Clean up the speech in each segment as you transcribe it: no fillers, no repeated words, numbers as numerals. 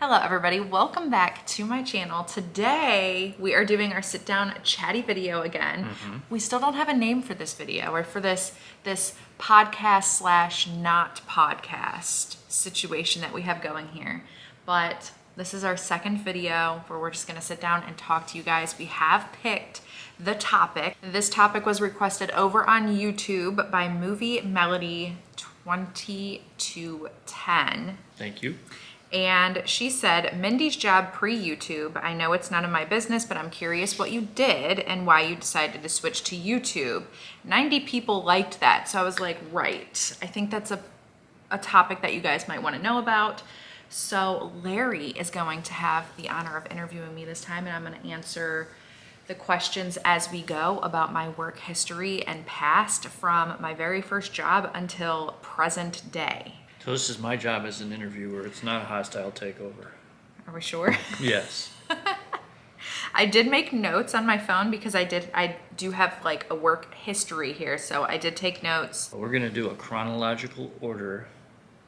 Hello everybody, welcome back to my channel. Today we are doing our sit down chatty video again. We still don't have a name for this video or for this podcast slash not podcast situation that we have going here. But this is our second video where we're just gonna sit down and talk to you guys. We have picked the topic. This topic was requested over on YouTube by Movie Melody 2210. Thank you. And she said, Mindy's job pre-YouTube. I know it's none of my business, but I'm curious what you did and why you decided to switch to YouTube. 90 people liked that. So I was like, right. I think that's a topic that you guys might want to know about. So Larry is going to have the honor of interviewing me this time, and I'm going to answer the questions as we go about my work history and past from my very first job until present day. So this is my job as an interviewer. It's not a hostile takeover. Are we sure? Yes. I did make notes on my phone because I do have like a work history here, so I did take notes. We're going to do a chronological order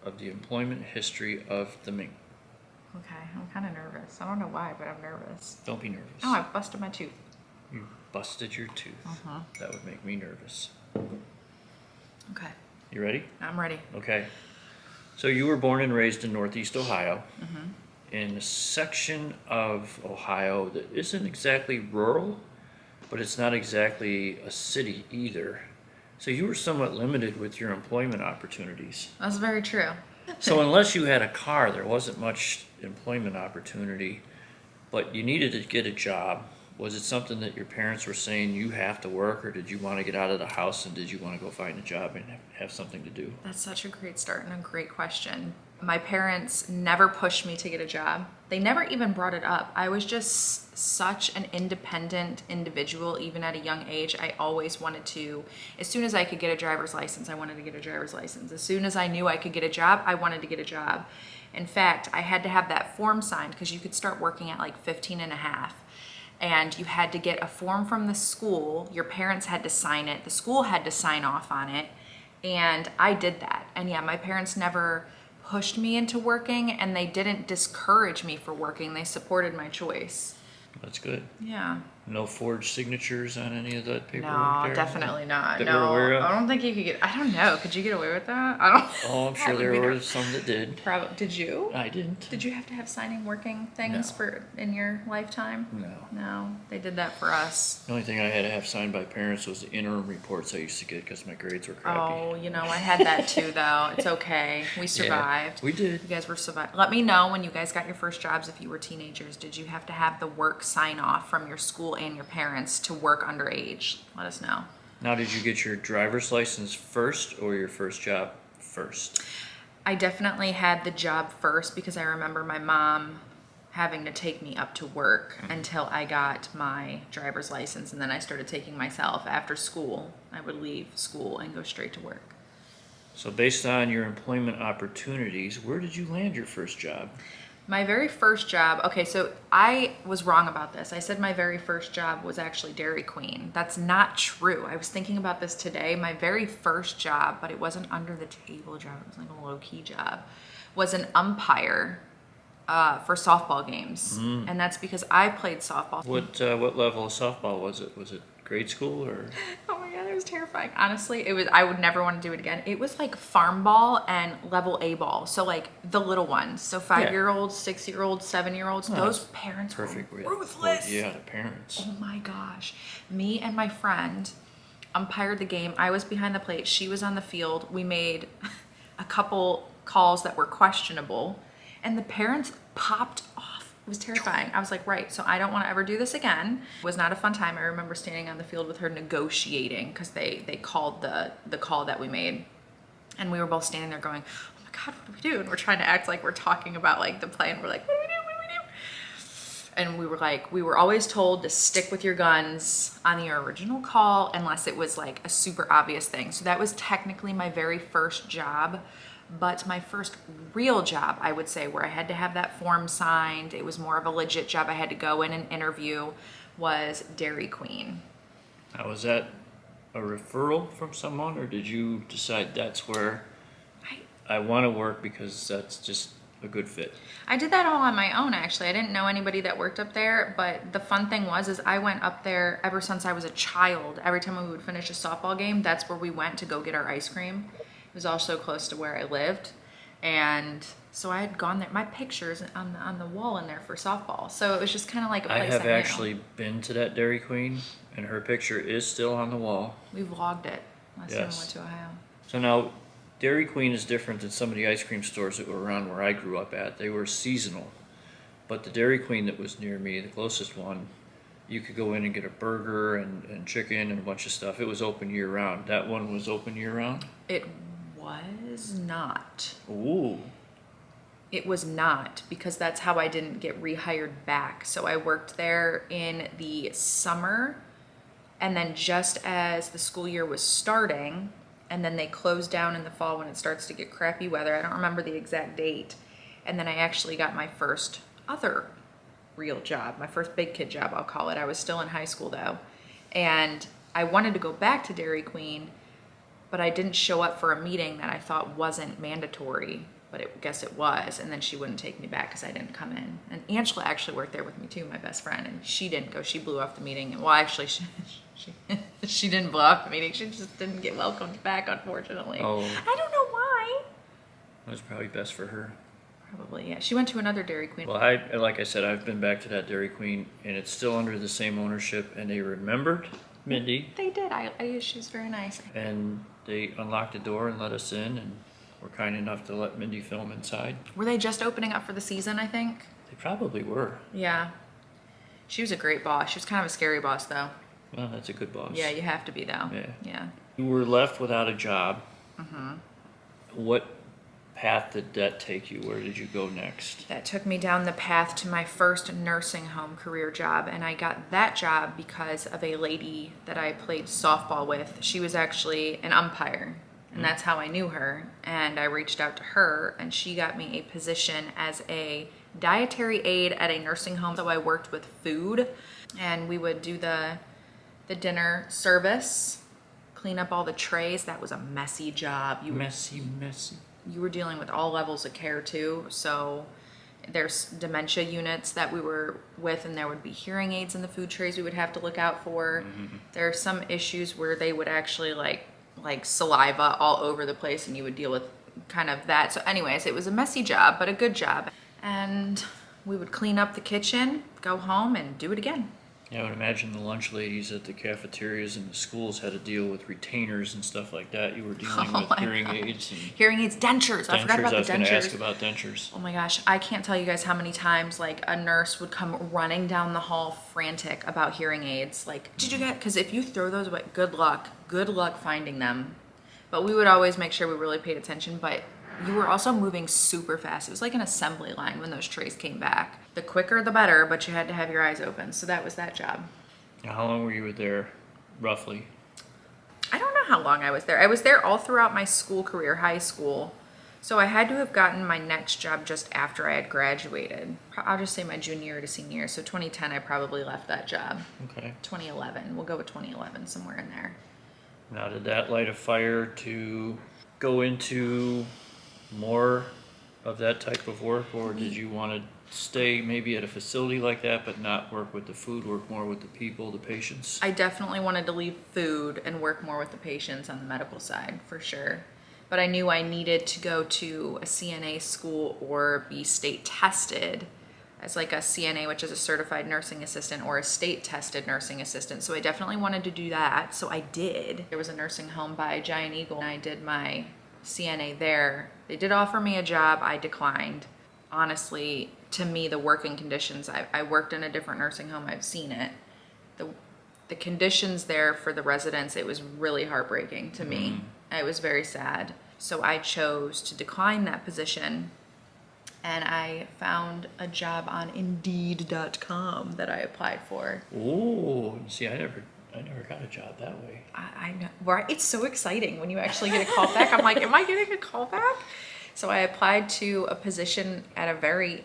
of the employment history of the Minx. Okay, I'm kind of nervous. I don't know why, but I'm nervous. Don't be nervous. Oh, I busted my tooth. You busted your tooth. That would make me nervous. Okay. You ready? I'm ready. Okay. So you were born and raised in Northeast Ohio, in a section of Ohio that isn't exactly rural, but it's not exactly a city either. So you were somewhat limited with your employment opportunities. That's very true. So unless you had a car, there wasn't much employment opportunity, but you needed to get a job. Was it something that your parents were saying you have to work, or did you want to get out of the house and did you want to go find a job and have something to do? That's such a great start and a great question. My parents never pushed me to get a job. They never even brought it up. I was just such an independent individual, even at a young age. I always wanted to, as soon as I could get a driver's license, I wanted to get a driver's license. As soon as I knew I could get a job, I wanted to get a job. In fact, I had to have that form signed because you could start working at like 15 and a half. And you had to get a form from the school. Your parents had to sign it. The school had to sign off on it. And I did that. And yeah, my parents never pushed me into working, and they didn't discourage me for working. They supported my choice. That's good. Yeah. No forged signatures on any of that paperwork No, there? definitely not. That No, we're aware of? I don't think you could get, I don't know. Could you get away with that? I don't. Oh, I'm sure there were some that did. Probably. Did you? I didn't. Did you have to have signing working things in your lifetime? No. No, they did that for us. The only thing I had to have signed by parents was the interim reports I used to get because my grades were crappy. Oh, you know, I had that too, though. It's okay. We survived. Yeah, we did. You guys were survived. Let me know when you guys got your first jobs if you were teenagers. Did you have to have the work sign off from your school and your parents to work underage? Let us know. Now, did you get your driver's license first or your first job first? I definitely had the job first because I remember my mom having to take me up to work until I got my driver's license, and then I started taking myself after school. I would leave school and go straight to work. So based on your employment opportunities, where did you land your first job? My very first job, okay, so I was wrong about this. I said my very first job was actually Dairy Queen. That's not true. I was thinking about this today. My very first job, but it wasn't under the table job, it was like a low-key job, was an umpire for softball games. And that's because I played softball. What level of softball was it? Was it grade school or? Oh my God, it was terrifying. Honestly, I would never want to do it again. It was like farm ball and level A ball. So like the little ones. So 5-year-olds, 6-year-olds, 7-year-olds, those parents perfect. were ruthless. Yeah, the parents. Oh my gosh. Me and my friend umpired the game. I was behind the plate. She was on the field. We made a couple calls that were questionable, and the parents popped off. It was terrifying. I was like, right, so I don't want to ever do this again. It was not a fun time. I remember standing on the field with her negotiating because they called the call that we made. And we were both standing there going, oh my God, what do we do? And we're trying to act like we're talking about like the play, and we're like, what do we do? What do we do? And we were like, we were always told to stick with your guns on your original call unless it was like a super obvious thing. So that was technically my very first job. But my first real job, I would say, where I had to have that form signed, it was more of a legit job, I had to go in and interview, was Dairy Queen. Now, was that a referral from someone, or did you decide that's where I want to work because that's just a good fit. I did that all on my own, actually. I didn't know anybody that worked up there, but the fun thing is I went up there ever since I was a child. Every time we would finish a softball game, that's where we went to go get our ice cream. It was also close to where I lived. And so I had gone there. My picture's on the wall in there for softball. So it was just kind of like a I place have I knew. actually been to that Dairy Queen, and her picture is still on the wall. We vlogged it last time we Yes. went to Ohio. So now, Dairy Queen is different than some of the ice cream stores that were around where I grew up at. They were seasonal. But the Dairy Queen that was near me, the closest one, you could go in and get a burger and chicken and a bunch of stuff. It was open year round. That one was open year round? It was not. Ooh. It was not, because that's how I didn't get rehired back. So I worked there in the summer, and then just as the school year was starting, and then they closed down in the fall when it starts to get crappy weather. I don't remember the exact date. And then I actually got my first other real job, my first big kid job, I'll call it. I was still in high school though. And I wanted to go back to Dairy Queen, but I didn't show up for a meeting that I thought wasn't mandatory, but I guess it was. And then she wouldn't take me back because I didn't come in. And Angela actually worked there with me too, my best friend, and she didn't go. She blew off the meeting. And well, actually, she didn't blow off the meeting. She just didn't get welcomed back, unfortunately. Oh. I don't know why. That was probably best for her. Probably, yeah. She went to another Dairy Queen. Well, like I said, I've been back to that Dairy Queen, and it's still under the same ownership, and they remembered Mindy, They did. She's very nice. and they unlocked the door and let us in, and were kind enough to let Mindy film inside. Were they just opening up for the season, I think? They probably were. Yeah. She was a great boss. She was kind of a scary boss, though. Well, that's a good boss. Yeah, you have to be, though. Yeah. Yeah. You were left without a job. Mm-hmm. What path did that take you? Where did you go next? That took me down the path to my first nursing home career job, and I got that job because of a lady that I played softball with. She was actually an umpire, and that's how I knew her. And I reached out to her, and she got me a position as a dietary aide at a nursing home. So I worked with food, and we would do the dinner service, clean up all the trays. That was a messy job. Messy. You were dealing with all levels of care too. So there's dementia units that we were with, and there would be hearing aids in the food trays we would have to look out for. Mm-hmm. There are some issues where they would actually like saliva all over the place, and you would deal with kind of that. So anyways, it was a messy job, but a good job. And we would clean up the kitchen, go home, and do it again. Yeah, I would imagine the lunch ladies at the cafeterias and the schools had to deal with retainers and stuff like that. You were dealing with my hearing God. aids and Hearing aids, dentures. I forgot about I was the going to ask dentures. about dentures. Oh my gosh, I can't tell you guys how many times like a nurse would come running down the hall frantic about hearing aids. Like, did you get, because if you throw those away, good luck finding them. But we would always make sure we really paid attention, but you were also moving super fast. It was like an assembly line when those trays came back. The quicker the better, but you had to have your eyes open. So that was that job. Now, how long were you there, roughly? I don't know how long I was there. I was there all throughout my school career, high school. So I had to have gotten my next job just after I had graduated. I'll just say my junior year to senior year. So 2010, I probably left that job. Okay. 2011, we'll go with 2011, somewhere in there. Now, did that light a fire to go into more of that type of work, or did you want to stay maybe at a facility like that but not work with the food, work more with the people, the patients? I definitely wanted to leave food and work more with the patients on the medical side, for sure. But I knew I needed to go to a CNA school or be state tested as like a CNA, which is a certified nursing assistant, or a state tested nursing assistant. So I definitely wanted to do that. So I did. There was a nursing home by Giant Eagle, and I did my CNA there. They did offer me a job. I declined. Honestly, to me, the working conditions, I worked in a different nursing home. I've seen it. The conditions there for the residents, it was really heartbreaking to me. It was very sad. So I chose to decline that position, and I found a job on Indeed.com that I applied for. Oh, see, I never got a job that way. I know, right? It's so exciting when you actually get a call back. I'm like, am I getting a call back? So I applied to a position at a very,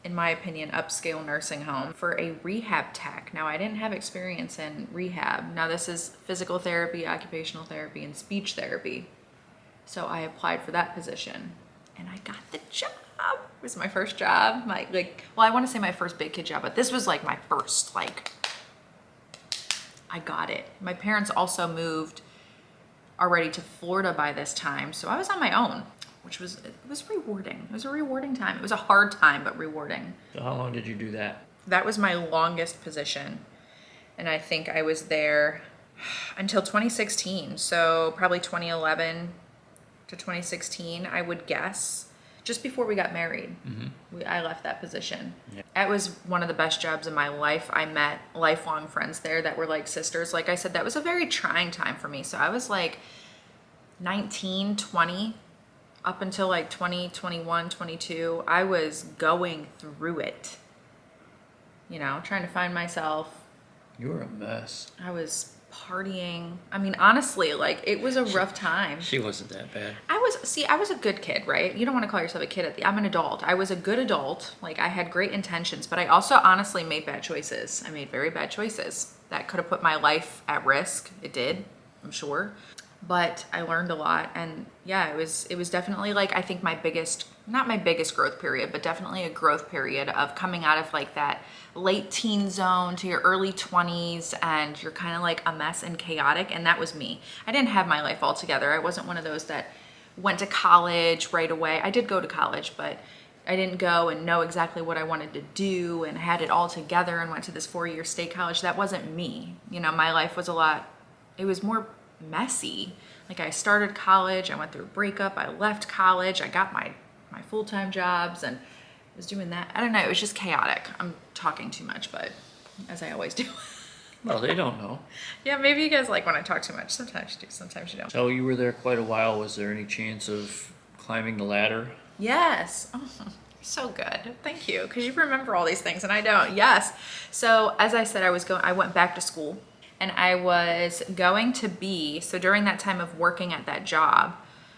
in my opinion, upscale nursing home for a rehab tech. Now, I didn't have experience in rehab. Now, this is physical therapy, occupational therapy, and speech therapy. So I applied for that position, and I got the job. It was my first job. Well, I want to say my first big kid job, but this was like my first, I got it. My parents also moved already to Florida by this time, so I was on my own, which it was rewarding. It was a rewarding time. It was a hard time, but rewarding. So how long did you do that? That was my longest position, and I think I was there until 2016, so probably 2011 to 2016, I would guess. Just before we got married, I left that position. Yeah. That was one of the best jobs in my life. I met lifelong friends there that were like sisters. Like I said, that was a very trying time for me. So I was like 19, 20, up until like 20, 21, 22. I was going through it, trying to find myself. You were a mess. I was partying. I mean, honestly, it was a rough time. She wasn't that bad. I was a good kid, right? You don't want to call yourself a kid I'm an adult. I was a good adult. I had great intentions, but I also honestly made bad choices. I made very bad choices that could have put my life at risk. It did, I'm sure. But I learned a lot, and yeah, it was definitely I think not my biggest growth period, but definitely a growth period of coming out of that late teen zone to your early 20s, and you're kind of a mess and chaotic, and that was me. I didn't have my life all together. I wasn't one of those that went to college right away. I did go to college, but I didn't go and know exactly what I wanted to do and had it all together and went to this 4-year state college. That wasn't me. My life was it was more messy. I started college, I went through a breakup, I left college, I got my full-time jobs and was doing that. I don't know, it was just chaotic. I'm talking too much, but as I always do. Well, they don't know. Yeah, maybe you guys like when I talk too much. Sometimes you do, sometimes you don't. So you were there quite a while. Was there any chance of climbing the ladder? Yes. Oh, so good. Thank you, because you remember all these things and I don't. Yes. So as I said, I went back to school. And I was going to so during that time of working at that job,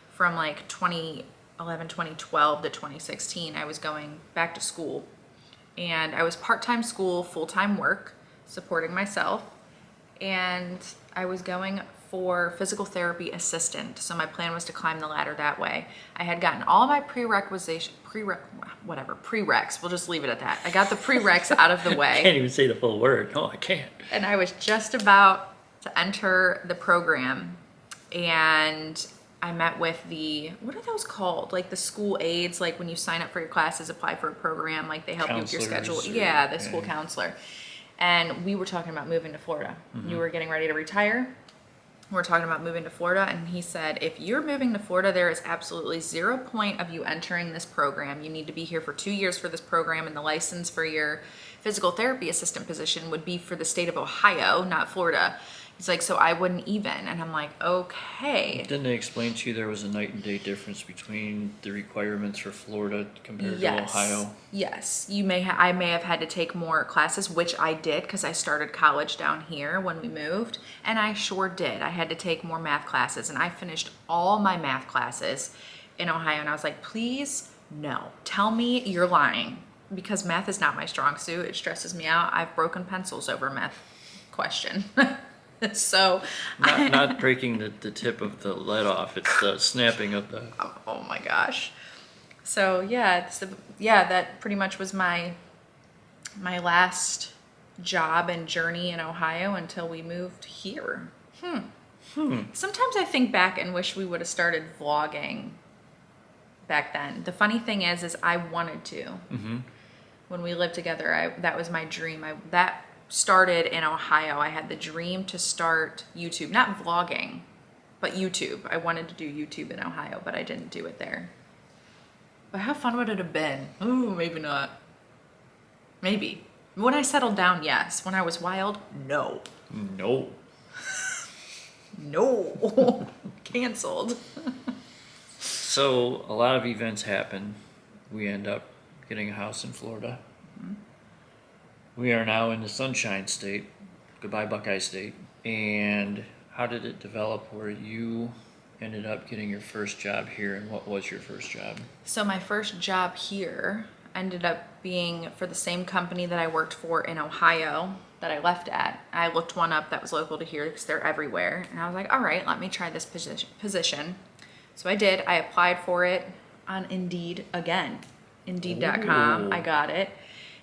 from 2011, 2012 to 2016, I was going back to school. And I was part-time school, full-time work, supporting myself. And I was going for physical therapy assistant. So my plan was to climb the ladder that way. I had gotten all my prereqs. We'll just leave it at that. I got the prereqs out of the way. I can't even say the full word. No, I can't. And I was just about to enter the program, and I met with what are those called? The school aides, when you sign up for your classes, apply for a program, they help you with your schedule. Yeah, the school counselor. And we were talking about moving to Florida. You were getting ready to retire. We're talking about moving to Florida, and he said, if you're moving to Florida, there is absolutely 0 point of you entering this program. You need to be here for 2 years for this program, and the license for your physical therapy assistant position would be for the state of Ohio, not Florida. He's like, so I wouldn't even. And I'm like, okay. Didn't they explain to you there was a night and day difference between the requirements for Florida compared to Ohio? Yes. I may have had to take more classes, which I did because I started college down here when we moved. And I sure did. I had to take more math classes, and I finished all my math classes in Ohio. And I was like, please, no. Tell me you're lying, because math is not my strong suit. It stresses me out. I've broken pencils over a math question. So not breaking the tip of the lead off, it's the snapping of the oh my gosh. So yeah, that pretty much was my last job and journey in Ohio until we moved here. Sometimes I think back and wish we would have started vlogging back then. The funny thing is I wanted to. When we lived together, that was my dream. That started in Ohio. I had the dream to start YouTube, not vlogging, but YouTube. I wanted to do YouTube in Ohio, but I didn't do it there. But how fun would it have been? Ooh, maybe not. Maybe. When I settled down, yes. When I was wild, no. No. No. Canceled. So a lot of events happen. We end up getting a house in Florida. We are now in the Sunshine State. Goodbye, Buckeye State. And how did it develop where you ended up getting your first job here, and what was your first job? So my first job here ended up being for the same company that I worked for in Ohio that I left at. I looked one up that was local to here because they're everywhere. And I was like, all right, let me try this position. So I did. I applied for it on Indeed again. Indeed.com. Ooh. I got it.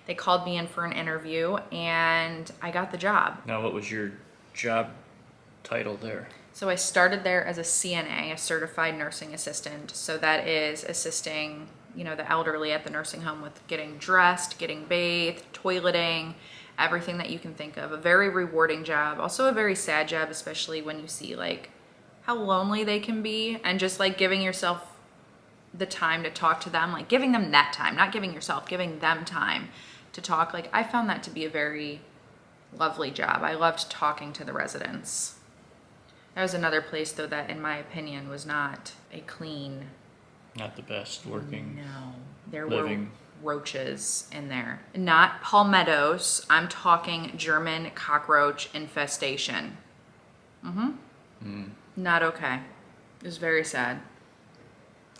They called me in for an interview and I got the job. Now, what was your job title there? So I started there as a CNA, a certified nursing assistant. So that is assisting, the elderly at the nursing home with getting dressed, getting bathed, toileting, everything that you can think of. A very rewarding job. Also a very sad job, especially when you see like how lonely they can be and just like giving yourself the time to talk to them, like giving them that time, not giving yourself, giving them time to talk. Like I found that to be a very lovely job. I loved talking to the residents. That was another place though that in my opinion was not a clean. Not the best working. No, there living. were roaches in there. Not palmettos. I'm talking German cockroach infestation. Not okay. It was very sad.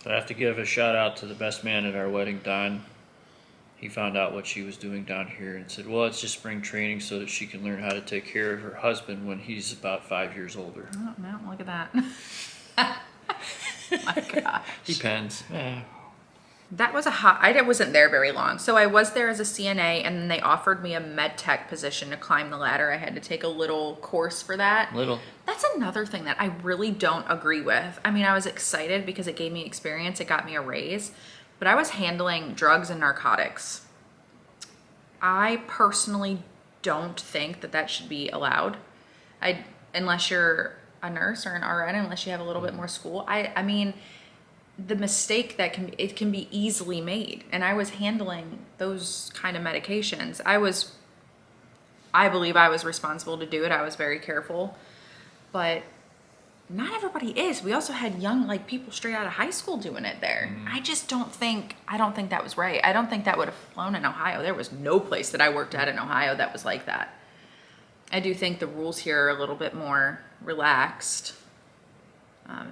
I have to give a shout out to the best man at our wedding, Don. He found out what she was doing down here and said, well, it's just spring training so that she can learn how to take care of her husband when he's about 5 years older. Oh, no, look at that. My gosh. Depends. That was I wasn't there very long. So I was there as a CNA and then they offered me a med tech position to climb the ladder. I had to take a little course for that. Little. That's another thing that I really don't agree with. I mean, I was excited because it gave me experience. It got me a raise. But I was handling drugs and narcotics. I personally don't think that that should be allowed. Unless you're a nurse or an RN, unless you have a little bit more school. I mean, the mistake that it can be easily made. And I was handling those kind of medications. I believe I was responsible to do it. I was very careful. But not everybody is. We also had young, like people straight out of high school doing it there. I don't think that was right. I don't think that would have flown in Ohio. There was no place that I worked at in Ohio that was like that. I do think the rules here are a little bit more relaxed.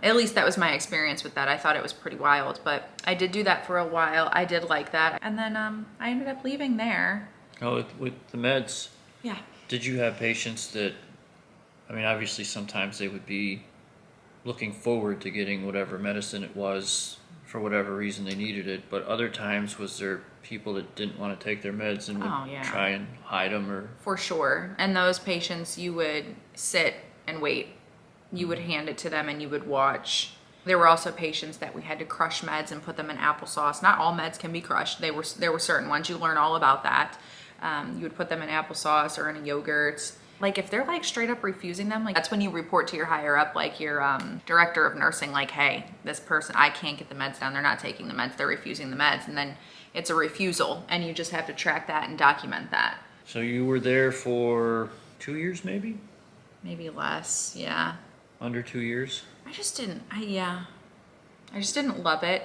At least that was my experience with that. I thought it was pretty wild, but I did do that for a while. I did like that. And then I ended up leaving there. Oh, with the meds, Yeah. did you have patients that, I mean, obviously sometimes they would be looking forward to getting whatever medicine it was for whatever reason they needed it, but other times was there people that didn't want to take their meds and would Oh, yeah. try and hide them or... For sure. And those patients, you would sit and wait. You would hand it to them and you would watch. There were also patients that we had to crush meds and put them in applesauce. Not all meds can be crushed. There were certain ones. You learn all about that. You would put them in applesauce or in a yogurt. Like if they're like straight up refusing them, like that's when you report to your higher up, like your director of nursing, like, hey, this person, I can't get the meds down. They're not taking the meds. They're refusing the meds. And then it's a refusal and you just have to track that and document that. So you were there for 2 years maybe? Maybe less, yeah. Under 2 years? I just didn't love it.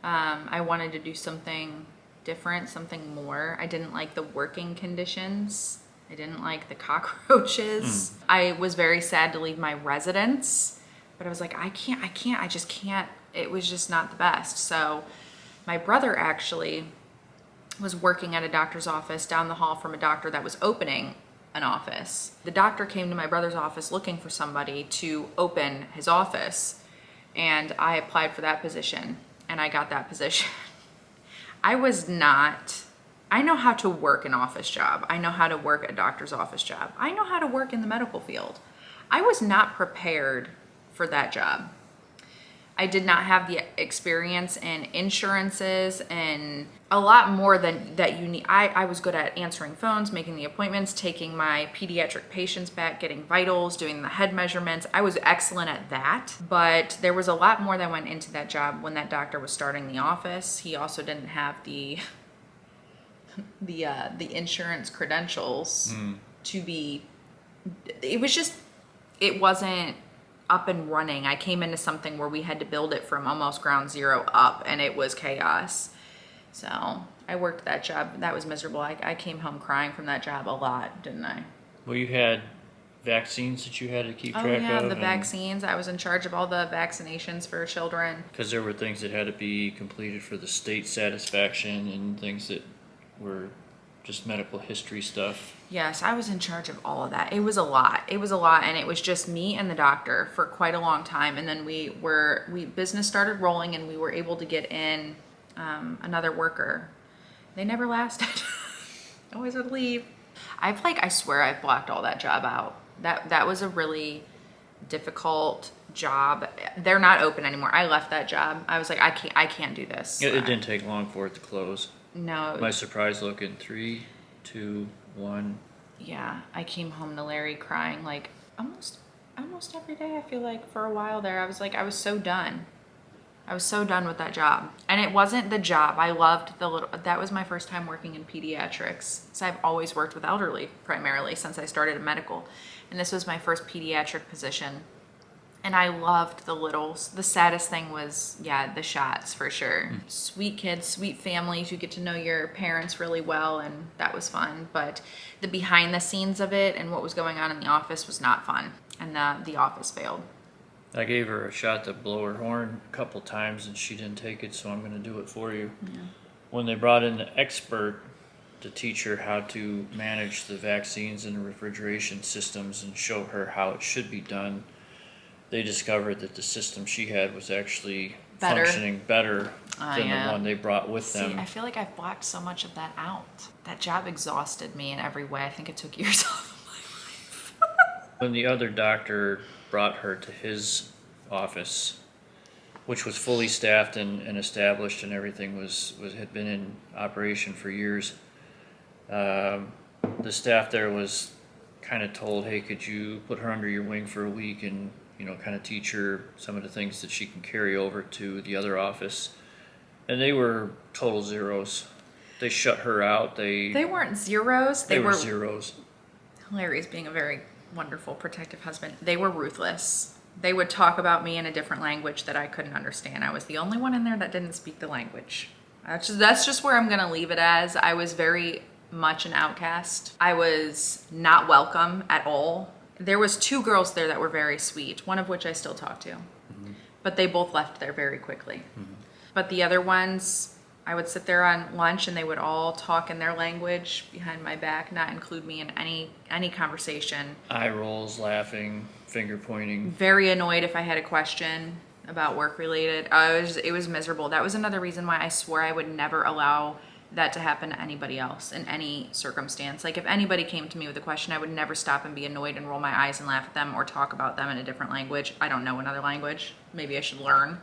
I wanted to do something different, something more. I didn't like the working conditions. I didn't like the cockroaches. I was very sad to leave my residence, but I was like, I just can't. It was just not the best. So my brother actually was working at a doctor's office down the hall from a doctor that was opening an office. The doctor came to my brother's office looking for somebody to open his office, and I applied for that position and I got that position. I know how to work an office job. I know how to work a doctor's office job. I know how to work in the medical field. I was not prepared for that job. I did not have the experience in insurances and a lot more than that you need. I was good at answering phones, making the appointments, taking my pediatric patients back, getting vitals, doing the head measurements. I was excellent at that, but there was a lot more that went into that job when that doctor was starting the office. He also didn't have the insurance credentials to be, it wasn't up and running. I came into something where we had to build it from almost ground zero up, and it was chaos. So I worked that job. That was miserable. I came home crying from that job a lot, didn't I? Well, you had vaccines that you had to keep track of. Oh yeah, the vaccines. I was in charge of all the vaccinations for children. Because there were things that had to be completed for the state satisfaction and things that were just medical history stuff. Yes, I was in charge of all of that. It was a lot. And it was just me and the doctor for quite a long time. And then business started rolling and we were able to get in another worker. They never lasted. Always would leave. I swear I've blocked all that job out. That was a really difficult job. They're not open anymore. I left that job. I was like, I can't do this. It didn't take long for it to close. No. My surprise look in 3, 2, 1. Yeah, I came home to Larry crying like almost every day. I feel like for a while there, I was so done. I was so done with that job. And it wasn't the job. I loved that was my first time working in pediatrics. So I've always worked with elderly primarily since I started in medical. And this was my first pediatric position. And I loved the littles. The saddest thing was, yeah, the shots for sure. Sweet kids, sweet families. You get to know your parents really well, and that was fun. But the behind the scenes of it and what was going on in the office was not fun. And the office failed. I gave her a shot to blow her horn a couple times and she didn't take it, so I'm going to do it for you. Yeah. When they brought in the expert to teach her how to manage the vaccines and the refrigeration systems and show her how it should be done, they discovered that the system she had was actually functioning better than the one they brought with them. I feel like I've blocked so much of that out. That job exhausted me in every way. I think it took years off of my life. When the other doctor brought her to his office, which was fully staffed and established and everything had been in operation for years, the staff there was kind of told, hey, could you put her under your wing for a week and kind of teach her some of the things that she can carry over to the other office. And they were total zeros. They shut her out. They weren't zeros. They were zeros. Larry's being a very wonderful, protective husband. They were ruthless. They would talk about me in a different language that I couldn't understand. I was the only one in there that didn't speak the language. That's just where I'm going to leave it as. I was very much an outcast. I was not welcome at all. There was 2 girls there that were very sweet, one of which I still talk to. Mm-hmm. But they both left there very quickly. Mm-hmm. But the other ones, I would sit there on lunch and they would all talk in their language behind my back, not include me in any conversation. Eye rolls, laughing, finger pointing. Very annoyed if I had a question about work related. It was miserable. That was another reason why I swore I would never allow that to happen to anybody else in any circumstance. Like if anybody came to me with a question, I would never stop and be annoyed and roll my eyes and laugh at them or talk about them in a different language. I don't know another language. Maybe I should learn.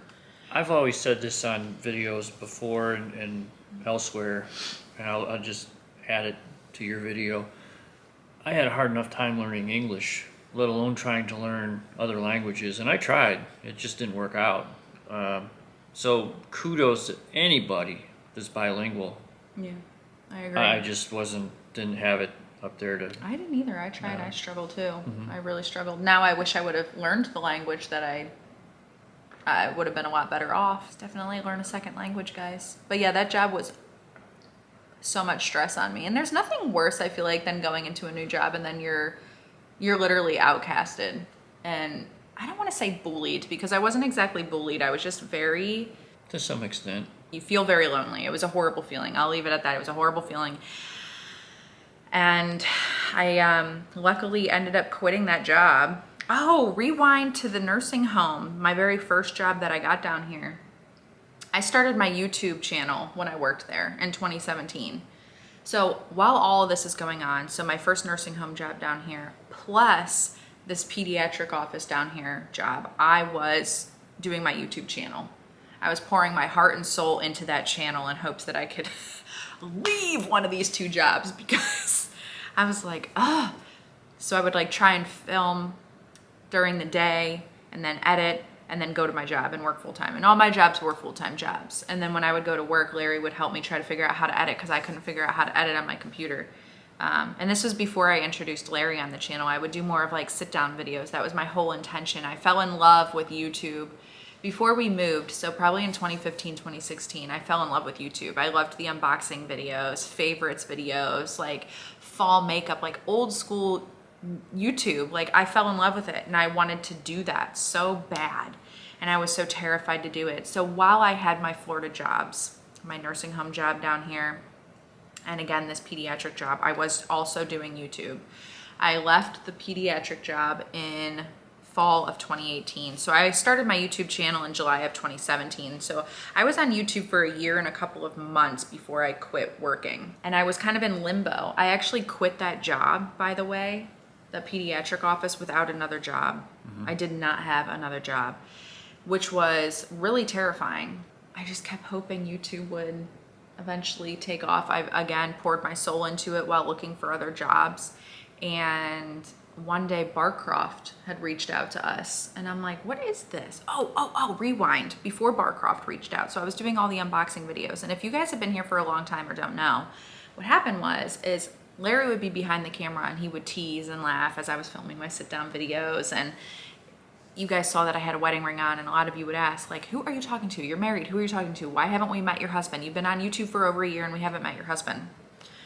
I've always said this on videos before and elsewhere, and I'll just add it to your video. I had a hard enough time learning English, let alone trying to learn other languages, and I tried. It just didn't work out. So kudos to anybody that's bilingual. Yeah, I agree. I just didn't have it up there to... I didn't either. I tried. I struggled too. Mm-hmm. I really struggled. Now I wish I would have learned the language that I would have been a lot better off. Definitely learn a second language, guys. But yeah, that job was so much stress on me. And there's nothing worse, I feel like, than going into a new job and then you're literally outcasted. And I don't want to say bullied because I wasn't exactly bullied. I was just very... To some extent. You feel very lonely. It was a horrible feeling. I'll leave it at that. It was a horrible feeling. And I luckily ended up quitting that job. Oh, rewind to the nursing home, my very first job that I got down here. I started my YouTube channel when I worked there in 2017. So while all of this is going on, so my first nursing home job down here, plus this pediatric office down here job, I was doing my YouTube channel. I was pouring my heart and soul into that channel in hopes that I could leave one of these 2 jobs because I was like, oh. So I would like try and film during the day and then edit and then go to my job and work full-time. And all my jobs were full-time jobs. And then when I would go to work, Larry would help me try to figure out how to edit because I couldn't figure out how to edit on my computer. And this was before I introduced Larry on the channel. I would do more of like sit-down videos. That was my whole intention. I fell in love with YouTube before we moved, so probably in 2015, 2016, I fell in love with YouTube. I loved the unboxing videos, favorites videos, like fall makeup, like old school YouTube. Like I fell in love with it and I wanted to do that so bad. And I was so terrified to do it. So while I had my Florida jobs, my nursing home job down here, and again, this pediatric job, I was also doing YouTube. I left the pediatric job in fall of 2018. So I started my YouTube channel in July of 2017. So I was on YouTube for a year and a couple of months before I quit working. And I was kind of in limbo. I actually quit that job, by the way, the pediatric office, without another job. I did not have another job, which was really terrifying. I just kept hoping YouTube would eventually take off. I again poured my soul into it while looking for other jobs. And one day Barcroft had reached out to us and I'm like, what is this? Oh, rewind, before Barcroft reached out. So I was doing all the unboxing videos. And if you guys have been here for a long time or don't know, what happened is Larry would be behind the camera and he would tease and laugh as I was filming my sit down videos. And you guys saw that I had a wedding ring on, and a lot of you would ask, like, who are you talking to? You're married, who are you talking to? Why haven't we met your husband? You've been on YouTube for over a year and we haven't met your husband.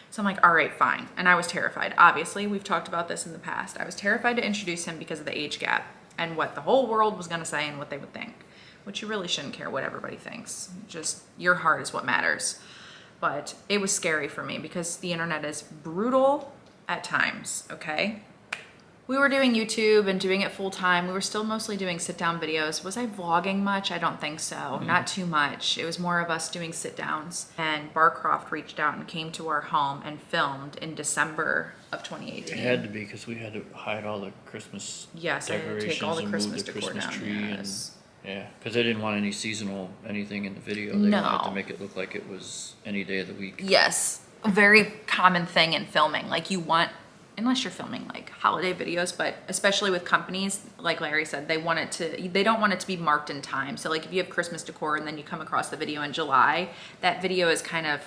So I'm like, all right, fine. And I was terrified. Obviously, we've talked about this in the past. I was terrified to introduce him because of the age gap and what the whole world was gonna say and what they would think, which you really shouldn't care what everybody thinks. Just your heart is what matters. But it was scary for me because the internet is brutal at times, okay? We were doing YouTube and doing it full time. We were still mostly doing sit down videos. Was I vlogging much? I don't think so. Not too much. It was more of us doing sit downs. And Barcroft reached out and came to our home and filmed in December of 2018. It had to be because we had to hide all the Christmas Yes, I had to decorations take all the and Christmas move the decor Christmas down. tree. Yes. Yeah, because they didn't want any seasonal anything in the video. They No. wanted to make it look like it was any day of the week. Yes, a very common thing in filming. Like you want, unless you're filming like holiday videos, but especially with companies, like Larry said, they don't want it to be marked in time. So like if you have Christmas decor and then you come across the video in July, that video is kind of,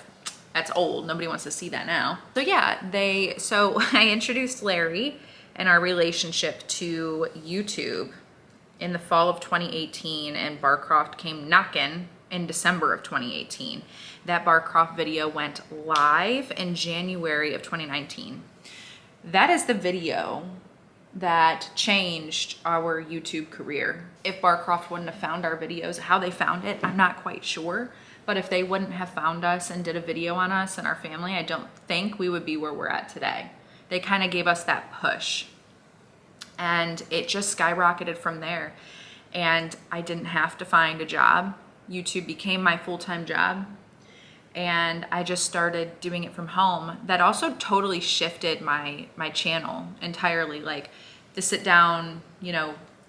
that's old. Nobody wants to see that now. So yeah, so I introduced Larry and our relationship to YouTube in the fall of 2018, and Barcroft came knocking in December of 2018. That Barcroft video went live in January of 2019. That is the video that changed our YouTube career. If Barcroft wouldn't have found our videos, how they found it, I'm not quite sure. But if they wouldn't have found us and did a video on us and our family, I don't think we would be where we're at today. They kind of gave us that push. And it just skyrocketed from there. And I didn't have to find a job. YouTube became my full-time job. And I just started doing it from home. That also totally shifted my channel entirely. Like the sit down,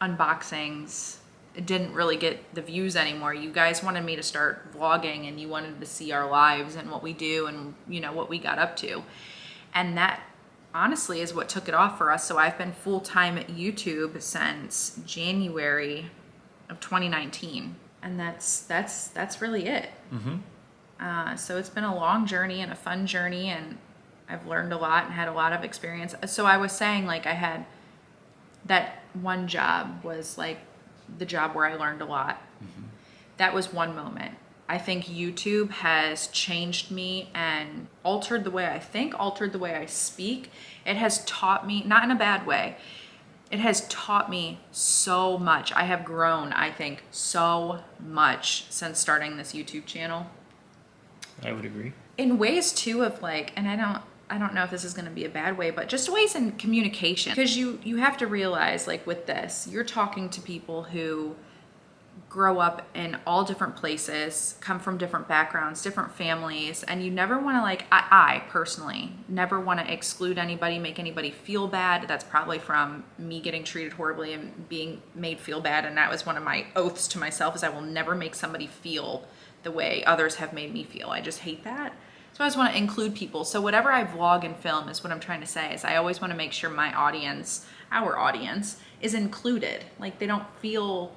unboxings, it didn't really get the views anymore. You guys wanted me to start vlogging and you wanted to see our lives and what we do and what we got up to. And that honestly is what took it off for us. So I've been full-time at YouTube since January of 2019. And that's really it. So it's been a long journey and a fun journey, and I've learned a lot and had a lot of experience. So I was saying, like, I had that one job was like the job where I learned a lot. That was one moment. I think YouTube has changed me and altered the way I think, altered the way I speak. It has taught me, not in a bad way, it has taught me so much. I have grown, I think, so much since starting this YouTube channel. I would agree. In ways too of like, and I don't know if this is going to be a bad way, but just ways in communication. Because you have to realize, like with this, you're talking to people who grow up in all different places, come from different backgrounds, different families, and you never want to, like, I personally never want to exclude anybody, make anybody feel bad. That's probably from me getting treated horribly and being made feel bad, and that was one of my oaths to myself, is I will never make somebody feel the way others have made me feel. I just hate that. So I just want to include people. So whatever I vlog and film is what I'm trying to say, is I always want to make sure my audience, our audience, is included. Like they don't feel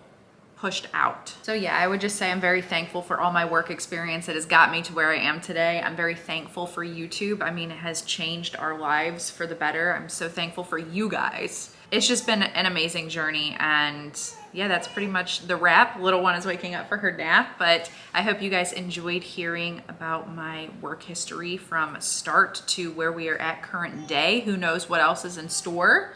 pushed out. So yeah, I would just say I'm very thankful for all my work experience. It has got me to where I am today. I'm very thankful for YouTube. I mean, it has changed our lives for the better. I'm so thankful for you guys. It's just been an amazing journey, and yeah, that's pretty much the wrap. Little one is waking up for her nap, but I hope you guys enjoyed hearing about my work history from start to where we are at current day. Who knows what else is in store?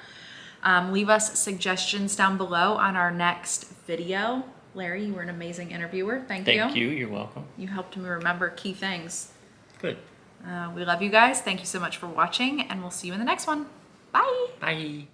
Leave us suggestions down below on our next video. Larry, you were an amazing interviewer. Thank you. Thank you. You're welcome. You helped me remember key things. Good. We love you guys. Thank you so much for watching, and we'll see you in the next one. Bye. Bye.